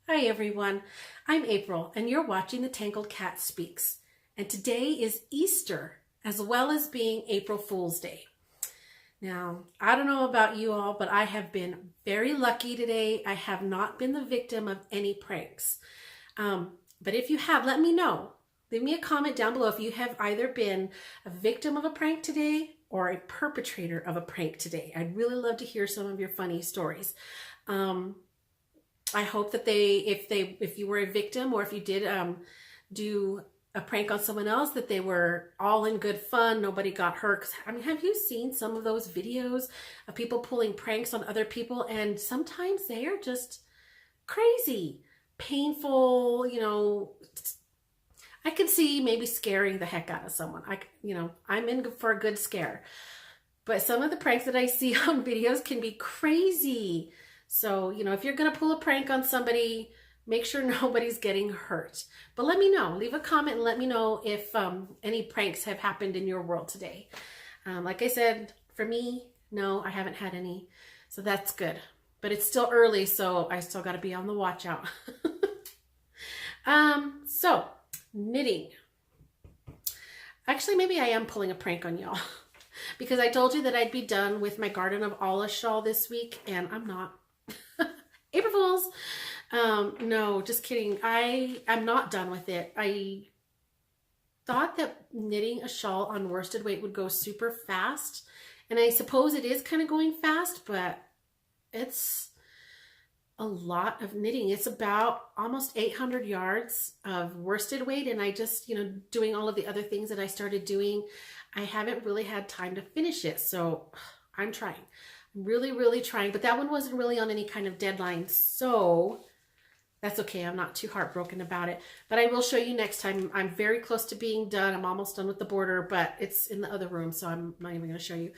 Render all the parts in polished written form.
Hi everyone, I'm April and you're watching the Tangled Cat Speaks. And today is Easter as well as being April Fool's Day. Now, I don't know about you all, but I have been very lucky today. I have not been the victim of any pranks. But if you have, let me know. Leave me a comment down below if you have either been a victim of a prank today or a perpetrator of a prank today. I'd really love to hear some of your funny stories. I hope that if you were a victim or if you did do a prank on someone else, that they were all in good fun, nobody got hurt. 'Cause, I mean, have you seen some of those videos of people pulling pranks on other people? And sometimes they are just crazy, painful, you know. I could see maybe scaring the heck out of someone. I'm in for a good scare. But some of the pranks that I see on videos can be crazy. So, if you're going to pull a prank on somebody, make sure nobody's getting hurt. But let me know. Leave a comment and let me know if any pranks have happened in your world today. Like I said, for me, no, I haven't had any. So that's good. But it's still early, so I still got to be on the watch out. So, knitting. Actually, maybe I am pulling a prank on y'all. Because I told you that I'd be done with my Garden of Allah shawl this week, and I'm not. April Fools. No, just kidding. I'm not done with it. I thought that knitting a shawl on worsted weight would go super fast. And I suppose it is kind of going fast, but it's a lot of knitting. It's about almost 800 yards of worsted weight. And I just, doing all of the other things that I started doing, I haven't really had time to finish it. So I'm trying. Really, really trying, but that one wasn't really on any kind of deadline, so that's okay. I'm not too heartbroken about it, but I will show you next time. I'm very close to being done. I'm almost done with the border, but it's in the other room, so I'm not even going to show you.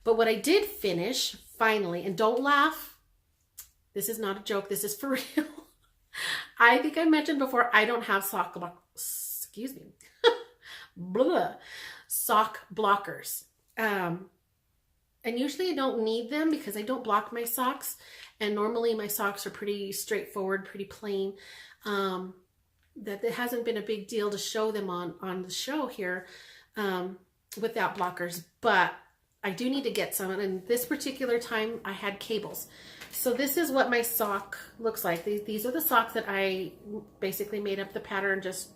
But what I did finish, finally, and don't laugh, this is not a joke, this is for real. I think I mentioned before, I don't have sock blockers. And usually I don't need them because I don't block my socks. And normally my socks are pretty straightforward, pretty plain. That it hasn't been a big deal to show them on the show here without blockers. But I do need to get some. And this particular time I had cables. So this is what my sock looks like. These are the socks that I basically made up the pattern, just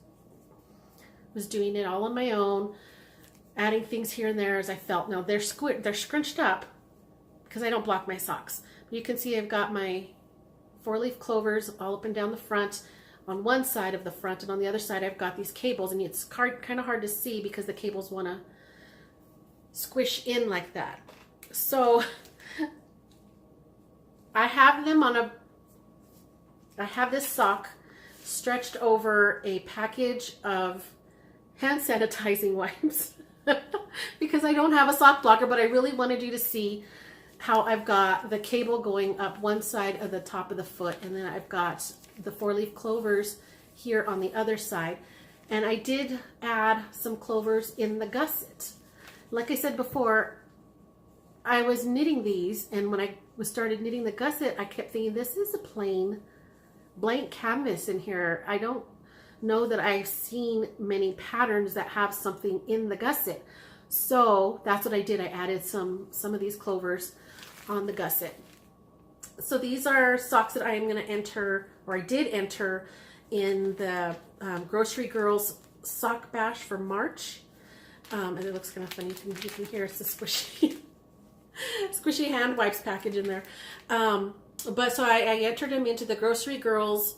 was doing it all on my own. Adding things here and there as I felt. Now they're scrunched up because I don't block my socks. You can see I've got my 4-leaf clovers all up and down the front on one side of the front, and on the other side I've got these cables, and it's kind of hard to see because the cables want to squish in like that. So I have them I have this sock stretched over a package of hand sanitizing wipes. Because I don't have a sock blocker, but I really wanted you to see how I've got the cable going up one side of the top of the foot, and then I've got the 4-leaf clovers here on the other side. And I did add some clovers in the gusset. Like I said before, I was knitting these, and when I started knitting the gusset, I kept thinking, this is a plain blank canvas in here. I don't know that I've seen many patterns that have something in the gusset. So that's what I did. I added some of these clovers on the gusset. So these are socks that I am going to enter, or I did enter, in the Grocery Girls sock bash for March. And it looks kind of funny. You can hear it's a squishy squishy hand wipes package in there. But so I entered them into the Grocery Girls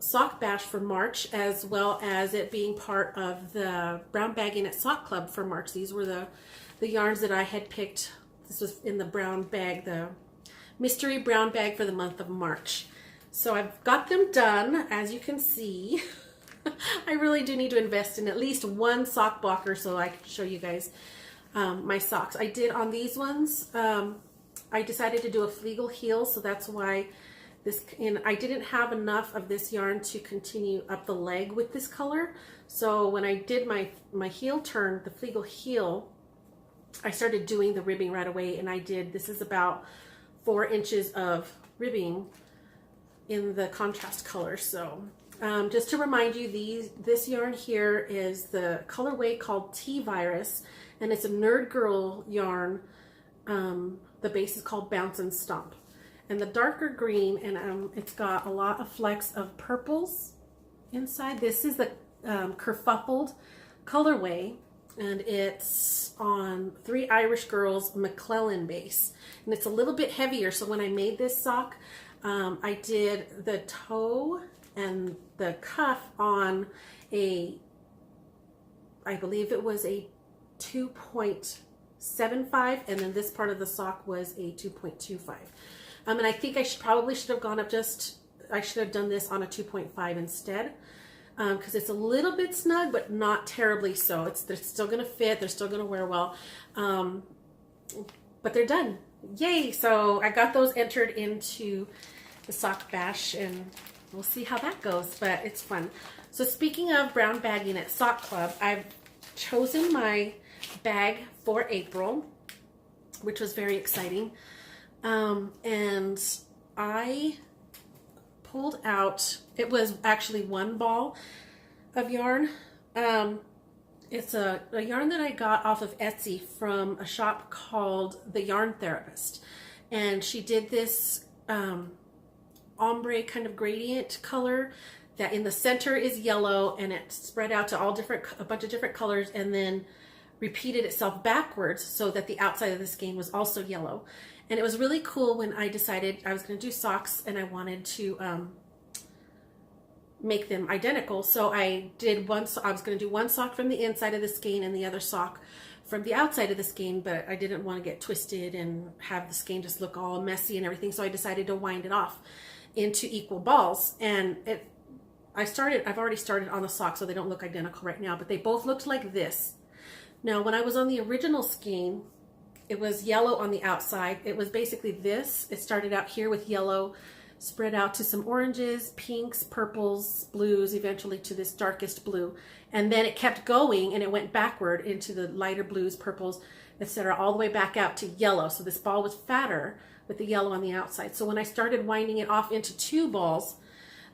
sock bash for March, as well as it being part of the Brown Bagging at Sock Club for March. These were the yarns that I had picked. This was in the brown bag, the mystery brown bag for the month of March. So I've got them done, as you can see. I really do need to invest in at least one sock blocker so I can show you guys my socks. I did on these ones, I decided to do a Fleegle heel, so that's why I didn't have enough of this yarn to continue up the leg with this color. So when I did my heel turn, the Fleegle heel, I started doing the ribbing right away, and this is about 4 inches of ribbing in the contrast color. So just to remind you, this yarn here is the colorway called Tvirus, and it's a nerd girl yarn. The base is called Bounce and Stomp. And the darker green, and it's got a lot of flecks of purples inside. This is the Kerfuffled colorway, and it's on 3 Irish Girls McClellan base. And it's a little bit heavier, so when I made this sock, I did the toe and the cuff on I believe it was a 2.75, and then this part of the sock was a 2.25. And I think I probably should have gone up I should have done this on a 2.5 instead, because it's a little bit snug, but not terribly so. They're still gonna fit, they're still gonna wear well, but they're done. Yay! So I got those entered into the sock bash, and we'll see how that goes, but it's fun. So speaking of brown bagging at Sock Club, I've chosen my bag for April, which was very exciting. And I pulled out, it was actually 1 ball of yarn. It's a yarn that I got off of Etsy from a shop called The Yarn Therapist. And she did this ombre kind of gradient color that in the center is yellow, and it spread out to a bunch of different colors, and then repeated itself backwards so that the outside of the skein was also yellow. And it was really cool when I decided I was going to do socks, and I wanted to make them identical. So I was going to do 1 sock from the inside of the skein and the other sock from the outside of the skein, but I didn't want to get twisted and have the skein just look all messy and everything. So I decided to wind it off into equal balls. And I've already started on the sock, so they don't look identical right now, but they both looked like this. Now, when I was on the original skein, it was yellow on the outside. It was basically this. It started out here with yellow, spread out to some oranges, pinks, purples, blues, eventually to this darkest blue. And then it kept going, and it went backward into the lighter blues, purples, etc., all the way back out to yellow. So this ball was fatter with the yellow on the outside. So when I started winding it off into 2 balls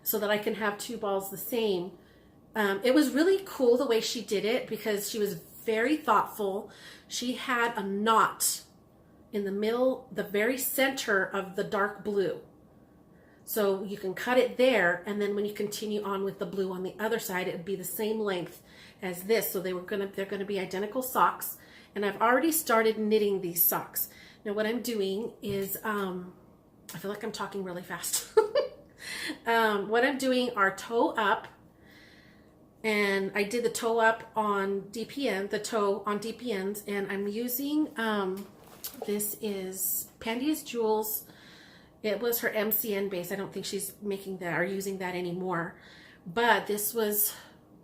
so that I can have 2 balls the same, it was really cool the way she did it, because she was very thoughtful. She had a knot in the middle, the very center of the dark blue. So you can cut it there, and then when you continue on with the blue on the other side, it would be the same length as this. So they're gonna be identical socks. And I've already started knitting these socks. Now what I'm doing is, I feel like I'm talking really fast. What I'm doing are toe up, and I did the toe up on DPNs, and I'm using, this is Pandia's Jewels. It was her MCN base. I don't think she's making that or using that anymore, but this was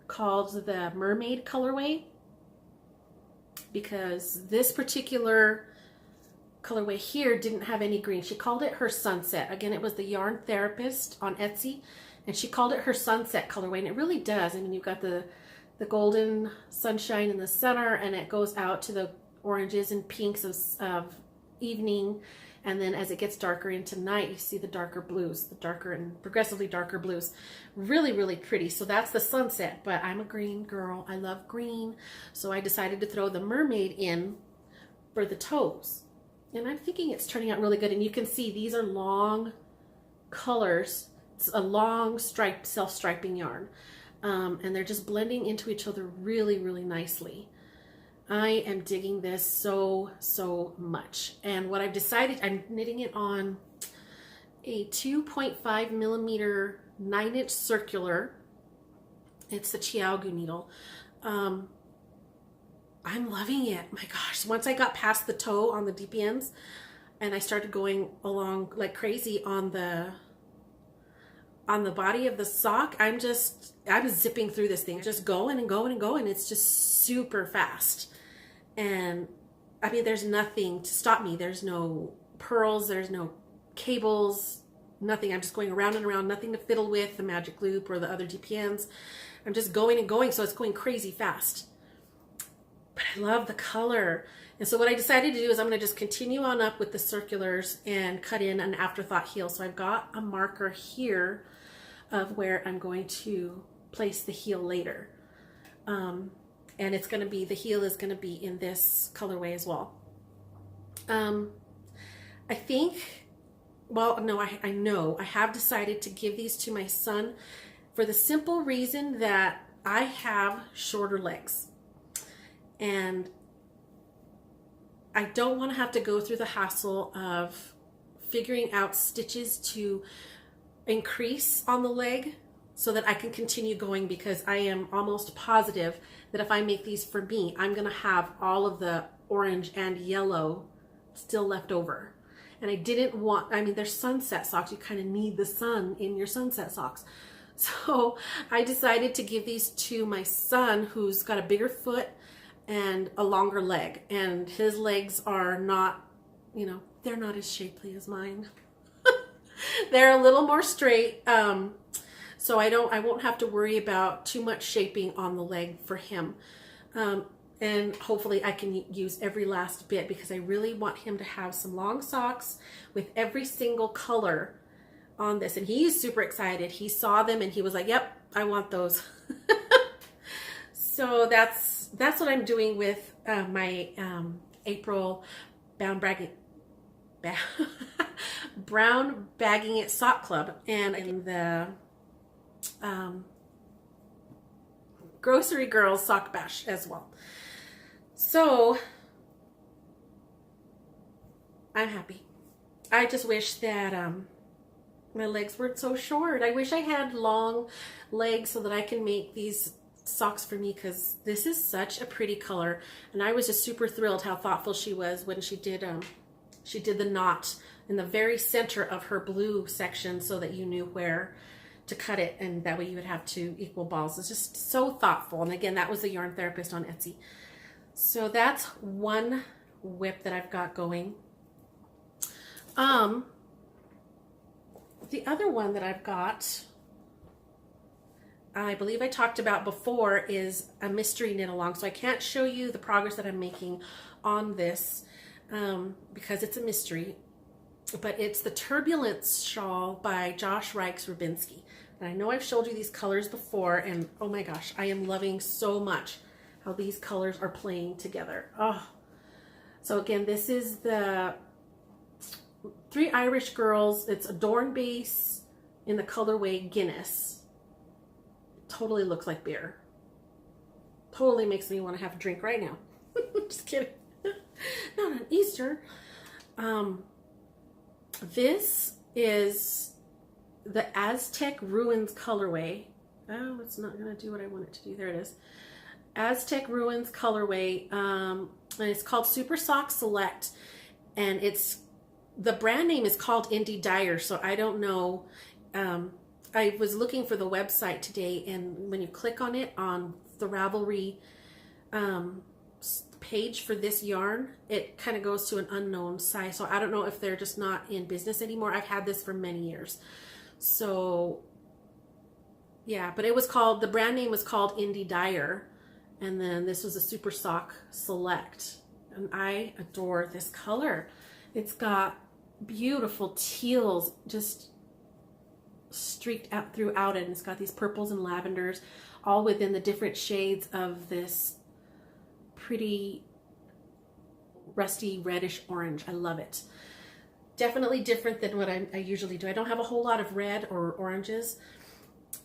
called the Mermaid colorway, because this particular colorway here didn't have any green. She called it her Sunset. Again, it was the Yarn Therapist on Etsy, and she called it her Sunset colorway, and it really does. I mean, you've got the golden sunshine in the center, and it goes out to the oranges and pinks of evening, and then as it gets darker into night, you see the darker blues, the darker and progressively darker blues. Really, really pretty. So that's the Sunset, but I'm a green girl. I love green, so I decided to throw the Mermaid in for the toes. And I'm thinking it's turning out really good. And you can see these are long colors. It's a long stripe, self-striping yarn. And they're just blending into each other really, really nicely. I am digging this so, so much. And what I've decided, I'm knitting it on a 2.5 millimeter 9-inch circular. It's the Chiaogu needle. I'm loving it. My gosh, once I got past the toe on the DPNs and I started going along like crazy on the body of the sock, I'm zipping through this thing, just going and going and going. It's just super fast. And I mean, there's nothing to stop me. There's no pearls, there's no cables, nothing. I'm just going around and around, nothing to fiddle with, the magic loop or the other DPNs. I'm just going and going, so it's going crazy fast. but I love the color. And so what I decided to do is I'm going to just continue on up with the circulars and cut in an afterthought heel. So I've got a marker here of where I'm going to place the heel later. And it's going to be, the heel is going to be in this colorway as well. I think, well, no, I know I have decided to give these to my son for the simple reason that I have shorter legs. And I don't want to have to go through the hassle of figuring out stitches to increase on the leg so that I can continue going, because I am almost positive that if I make these for me, I'm going to have all of the orange and yellow still left over. And I didn't want, I mean, they're sunset socks. You kind of need the sun in your sunset socks. So I decided to give these to my son, who's got a bigger foot and a longer leg, and his legs are not, you know, they're not as shapely as mine. They're a little more straight, so I won't have to worry about too much shaping on the leg for him, and hopefully I can use every last bit, because I really want him to have some long socks with every single color on this. And he's super excited. He saw them and he was like, yep, I want those. So that's what I'm doing with my April brown bagging it sock club, and in the Grocery Girls sock bash as well. So I'm happy. I just wish that my legs weren't so short. I wish I had long legs so that I can make these socks for me, because this is such a pretty color. And I was just super thrilled how thoughtful she was when she did the knot in the very center of her blue section so that you knew where to cut it, and that way you would have two equal balls. It's just so thoughtful. And again, that was the Yarn Therapist on Etsy. So that's one whip that I've got going. The other one that I've got, I believe I talked about before, is a mystery knit along. So I can't show you the progress that I'm making on this because it's a mystery, but it's the Turbulence shawl by Ryks-Robinsky. And I know I've showed you these colors before, and oh my gosh, I am loving so much how these colors are playing together. Oh, so again, this is the Three Irish Girls. It's a Dorn base in the colorway Guinness. Totally looks like beer. Totally makes me want to have a drink right now. Just kidding. Not on Easter. This is the Aztec Ruins colorway. Oh, it's not going to do what I want it to do. There it is. Aztec Ruins colorway. And it's called Super Sock Select. And the brand name is called Dyer. So I don't know. I was looking for the website today, and when you click on it on the Ravelry page for this yarn, it kind of goes to an unknown site. So I don't know if they're just not in business anymore. I've had this for many years. So yeah, but it was called, the brand name was called Dyer, and then this was a Super Sock Select, and I adore this color. It's got beautiful teals just streaked out throughout it, and it's got these purples and lavenders all within the different shades of this pretty rusty reddish orange. I love it. Definitely different than what I usually do. I don't have a whole lot of red or oranges.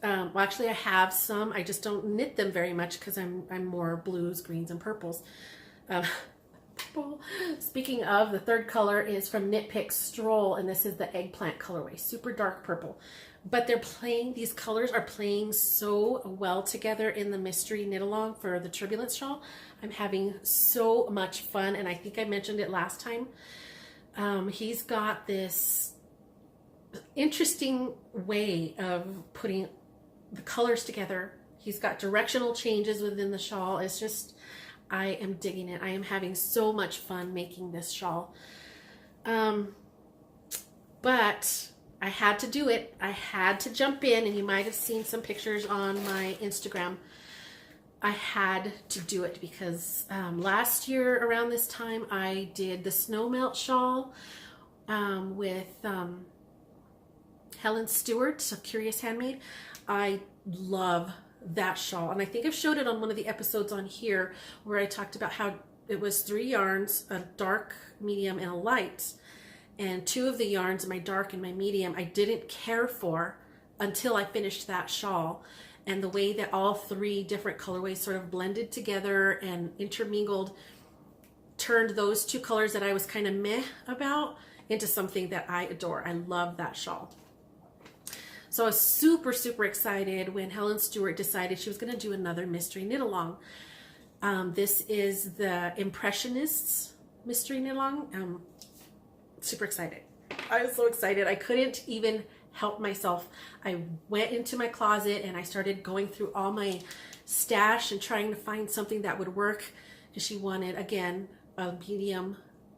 Well, actually I have some. I just don't knit them very much because I'm more blues, greens, and purples. Speaking of, the third color is from Knit Pick Stroll, and this is the Eggplant colorway, super dark purple. But these colors are playing so well together in the mystery knit along for the Turbulence shawl. I'm having so much fun, and I think I mentioned it last time. He's got this interesting way of putting the colors together. He's got directional changes within the shawl. It's just, I am digging it. I am having so much fun making this shawl. But I had to do it. I had to jump in, and you might have seen some pictures on my Instagram. I had to do it because last year around this time I did the snow melt shawl with Helen Stewart of Curious Handmade. I love that shawl, and I think I've showed it on one of the episodes on here where I talked about how it was 3 yarns, a dark, medium, and a light, and 2 of the yarns, my dark and my medium, I didn't care for until I finished that shawl. And the way that all 3 different colorways sort of blended together and intermingled turned those 2 colors that I was kind of meh about into something that I adore. I love that shawl. So I was super, super excited when Helen Stewart decided she was going to do another mystery knit along. This is the Impressionists mystery knit along. Super excited. I was so excited. I couldn't even help myself. I went into my closet and I started going through all my stash and trying to find something that would work, because she wanted, again, a medium,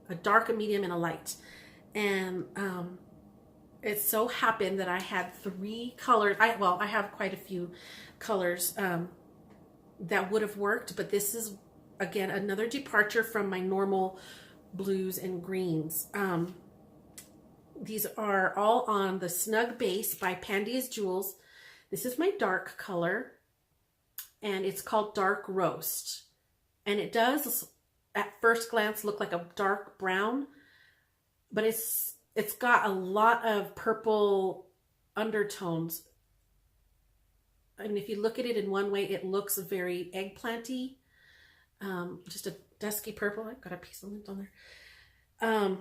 a dark, a medium, and a light. And it so happened that I had 3 colors. I have quite a few colors that would have worked, but this is, again, another departure from my normal blues and greens. These are all on the Snug Base by Pandia's Jewels. This is my dark color, and it's called Dark Roast. And it does, at first glance, look like a dark brown, but it's got a lot of purple undertones. I mean, if you look at it in one way, it looks very eggplanty, just a dusky purple. I've got a piece of lint on there.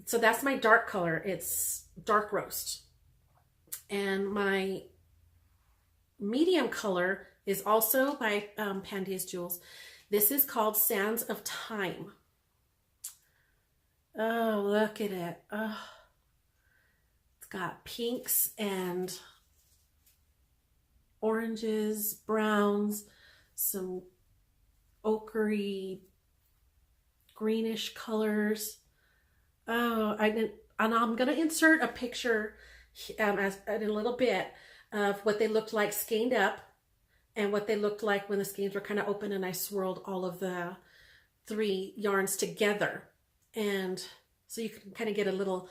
So that's my dark color. It's Dark Roast. And my medium color is also by Pandia's Jewels. This is called Sands of Time. Oh, look at it. Oh. It's got pinks and oranges, browns, some ochre, greenish colors. Oh, and I'm going to insert a picture in a little bit of what they looked like skeined up and what they looked like when the skeins were kind of open and I swirled all of the 3 yarns together. And so you can kind of get a little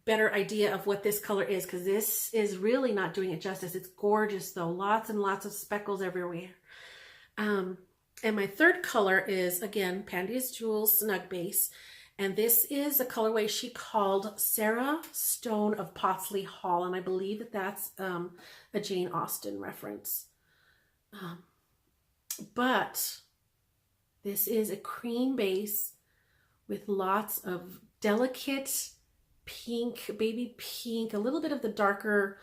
better idea of what this color is, because this is really not doing it justice. It's gorgeous though. Lots and lots of speckles everywhere. And my third color is, again, Pandia's Jewels Snug Base. And this is a colorway she called Sarah Stone of Potsley Hall. And I believe that that's a Jane Austen reference. But this is a cream base with lots of delicate pink, baby pink, a little bit of the darker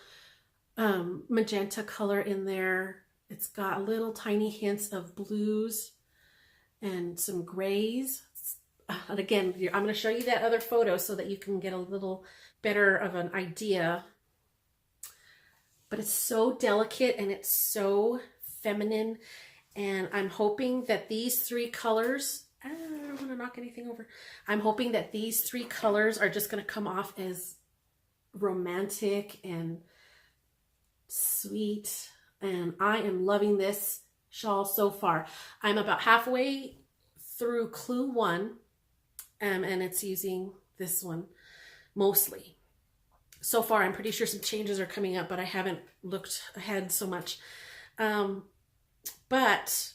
magenta color in there. It's got little tiny hints of blues and some grays. And again, I'm going to show you that other photo so that you can get a little better of an idea. But it's so delicate and it's so feminine. And I'm hoping that these 3 colors, I don't want to knock anything over. I'm hoping that these 3 colors are just going to come off as romantic and sweet. And I am loving this shawl so far. I'm about halfway through Clue 1. And it's using this one mostly. So far, I'm pretty sure some changes are coming up, but I haven't looked ahead so much. But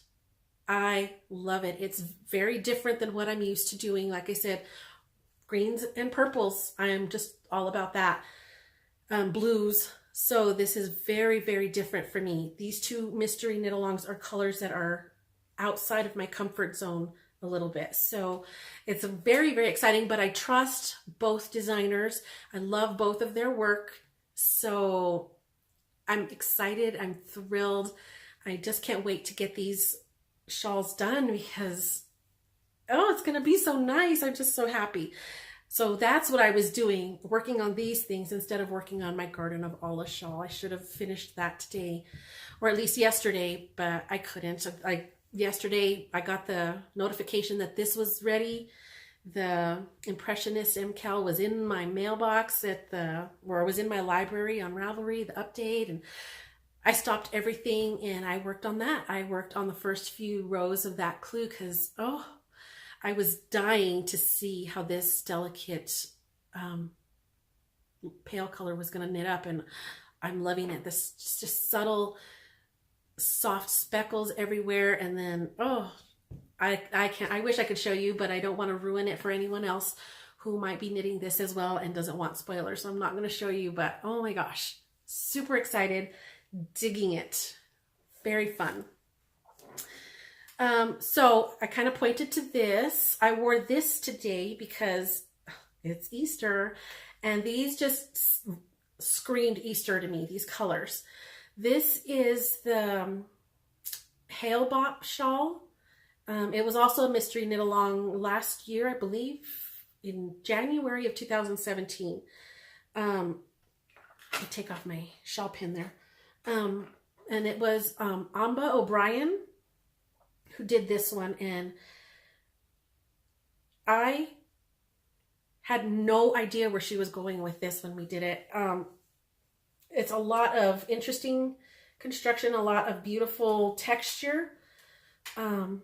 I love it. It's very different than what I'm used to doing. Like I said, greens and purples. I am just all about that. Blues. So this is very, very different for me. These 2 mystery knit-alongs are colors that are outside of my comfort zone a little bit. So it's very, very exciting, but I trust both designers. I love both of their work. So I'm excited. I'm thrilled. I just can't wait to get these shawls done because, oh, it's going to be so nice. I'm just so happy. So that's what I was doing, working on these things instead of working on my Garden of Allah shawl. I should have finished that today, or at least yesterday, but I couldn't. Yesterday, I got the notification that this was ready. The Impressionist MCal was in my mailbox or was in my library on Ravelry, the update. And I stopped everything and I worked on that. I worked on the first few rows of that clue because, oh, I was dying to see how this delicate pale color was going to knit up, and I'm loving it. This just subtle, soft speckles everywhere, and then, oh, I can't, I wish I could show you, but I don't want to ruin it for anyone else who might be knitting this as well and doesn't want spoilers. So I'm not going to show you, but oh my gosh, super excited, digging it. Very fun. So I kind of pointed to this. I wore this today because it's Easter, and these just screamed Easter to me, these colors. This is the Hail Bop shawl. It was also a mystery knit along last year, I believe, in January of 2017. Let me take off my shawl pin there. And it was Amba O'Brien who did this one, and I had no idea where she was going with this when we did it. It's a lot of interesting construction, a lot of beautiful texture, some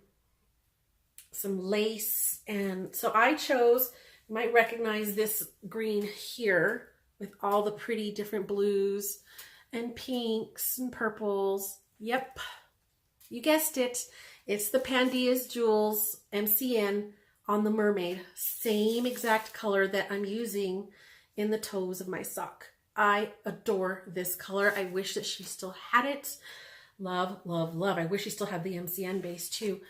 lace, and so I chose, you might recognize this green here with all the pretty different blues and pinks and purples. Yep, you guessed it. It's the Pandia's Jewels MCN on the Mermaid. Same exact color that I'm using in the toes of my sock. I adore this color. I wish that she still had it. Love, love, love. I wish she still had the MCN base too.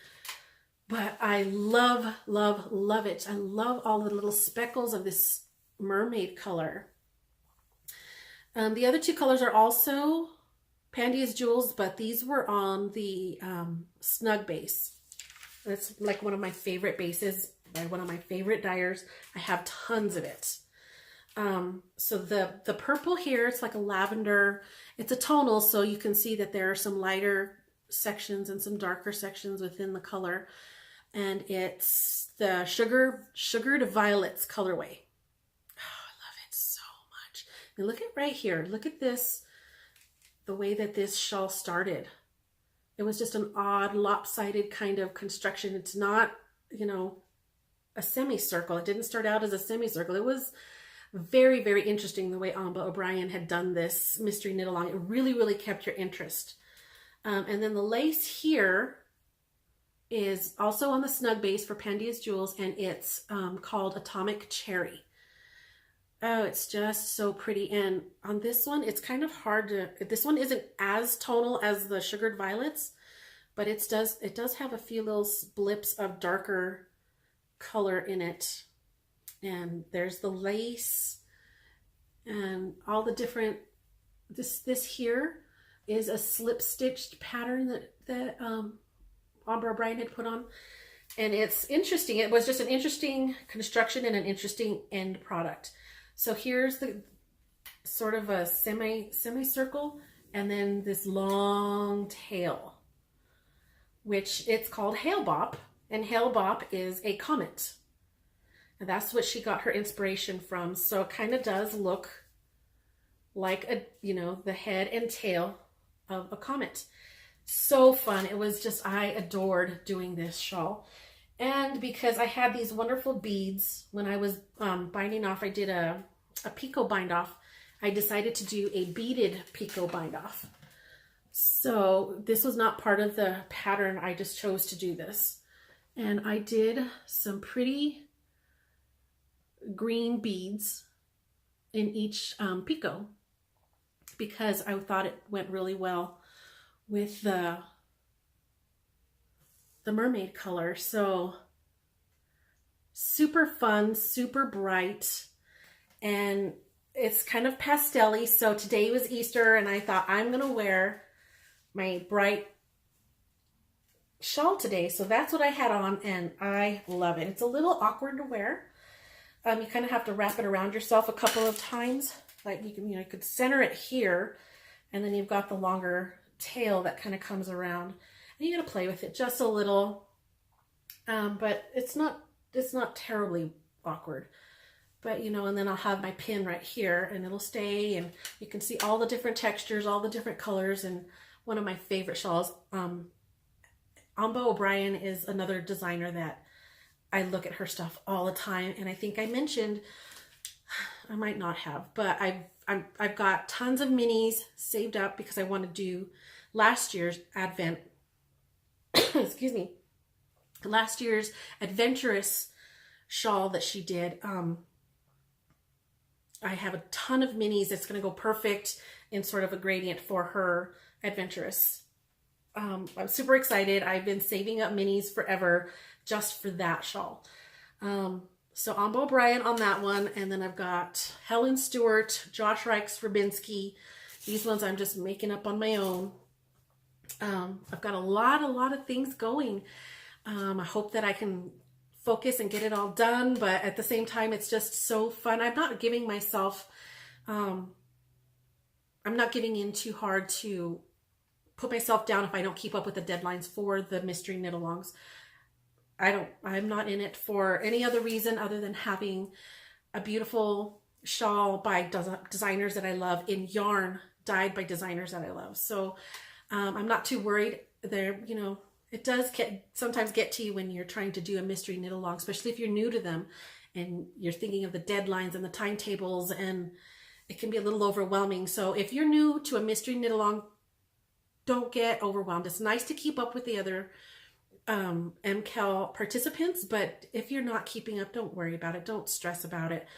But I love, love, love it. I love all the little speckles of this mermaid color. The other two colors are also Pandia's Jewels, but these were on the snug base. That's like one of my favorite bases by one of my favorite dyers. I have tons of it. So the purple here, it's like a lavender. It's a tonal, so you can see that there are some lighter sections and some darker sections within the color. And it's the Sugared Violets colorway. Oh, I love it so much. And look at right here. Look at this, the way that this shawl started. It was just an odd, lopsided kind of construction. It's not, you know, a semicircle. It didn't start out as a semicircle. It was very, very interesting the way Amba O'Brien had done this mystery knit along. It really, really kept your interest. And then the lace here is also on the snug base for Pandia's Jewels, and it's called Atomic Cherry. Oh, it's just so pretty. And on this one, it's kind of hard to, this one isn't as tonal as the Sugared Violets, but it does have a few little blips of darker color in it. And there's the lace and all the different, this here is a slip stitched pattern that Amba O'Brien had put on. And it's interesting. It was just an interesting construction and an interesting end product. So here's the sort of a semicircle, and then this long tail, which it's called Hail Bop, and Hail Bop is a comet. And that's what she got her inspiration from. So it kind of does look like a, you know, the head and tail of a comet. So fun. It was just, I adored doing this shawl. And because I had these wonderful beads, when I was binding off, I did a picot bind off. I decided to do a beaded picot bind off. So this was not part of the pattern. I just chose to do this. And I did some pretty green beads in each picot because I thought it went really well with the mermaid color. So super fun, super bright, and it's kind of pastel-y. So today was Easter, and I thought I'm gonna wear my bright shawl today. So that's what I had on, and I love it. It's a little awkward to wear. You kind of have to wrap it around yourself a couple of times. Like you can, you could center it here, and then you've got the longer tail that kind of comes around. And you gotta play with it just a little, but it's not terribly awkward. But, you know, and then I'll have my pin right here and it'll stay, and you can see all the different textures, all the different colors. And one of my favorite shawls, Amba O'Brien is another designer that I look at her stuff all the time. And I think I mentioned, I might not have, but I've got tons of minis saved up because I want to do last year's Advent, excuse me, last year's Adventurous shawl that she did. I have a ton of minis that's going to go perfect in sort of a gradient for her Adventurous. I'm super excited. I've been saving up minis forever just for that shawl. So Amba O'Brien on that one. And then I've got Helen Stewart, Josh Ryks-Robinsky. These ones I'm just making up on my own. I've got a lot of things going. I hope that I can focus and get it all done, but at the same time, it's just so fun. I'm not giving myself, I'm not giving in too hard to put myself down if I don't keep up with the deadlines for the mystery knit-alongs. I'm not in it for any other reason other than having a beautiful shawl by designers that I love in yarn dyed by designers that I love. So I'm not too worried there. You know, it does sometimes get to you when you're trying to do a mystery knit-along, especially if you're new to them and you're thinking of the deadlines and the timetables, and it can be a little overwhelming. So if you're new to a mystery knit-along, don't get overwhelmed. It's nice to keep up with the other MCAL participants, but if you're not keeping up, don't worry about it. Don't stress about it.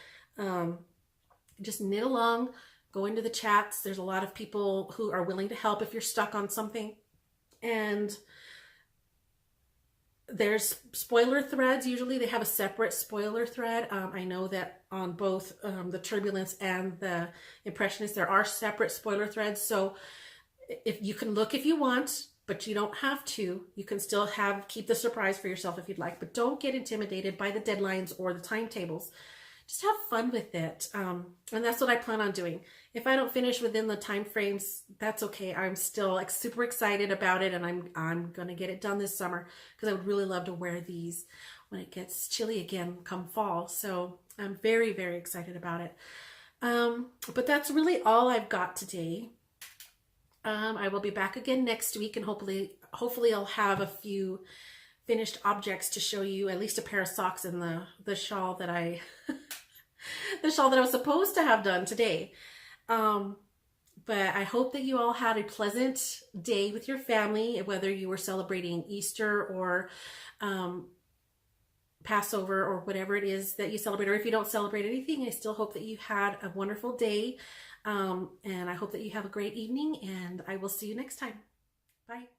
Just knit along, go into the chats. There's a lot of people who are willing to help if you're stuck on something. And there's spoiler threads. Usually they have a separate spoiler thread. I know that on both the Turbulence and the Impressionists, there are separate spoiler threads. So if you can look if you want, but you don't have to. You can still keep the surprise for yourself if you'd like, but don't get intimidated by the deadlines or the timetables. Just have fun with it. And that's what I plan on doing. If I don't finish within the time frames, that's okay. I'm still like super excited about it, and I'm going to get it done this summer because I would really love to wear these when it gets chilly again come fall. So I'm very, very excited about it. But that's really all I've got today. I will be back again next week, and hopefully I'll have a few finished objects to show you, at least a pair of socks and the shawl that I the shawl that I was supposed to have done today. But I hope that you all had a pleasant day with your family, whether you were celebrating Easter or Passover or whatever it is that you celebrate, or if you don't celebrate anything, I still hope that you had a wonderful day. And I hope that you have a great evening, and I will see you next time. Bye.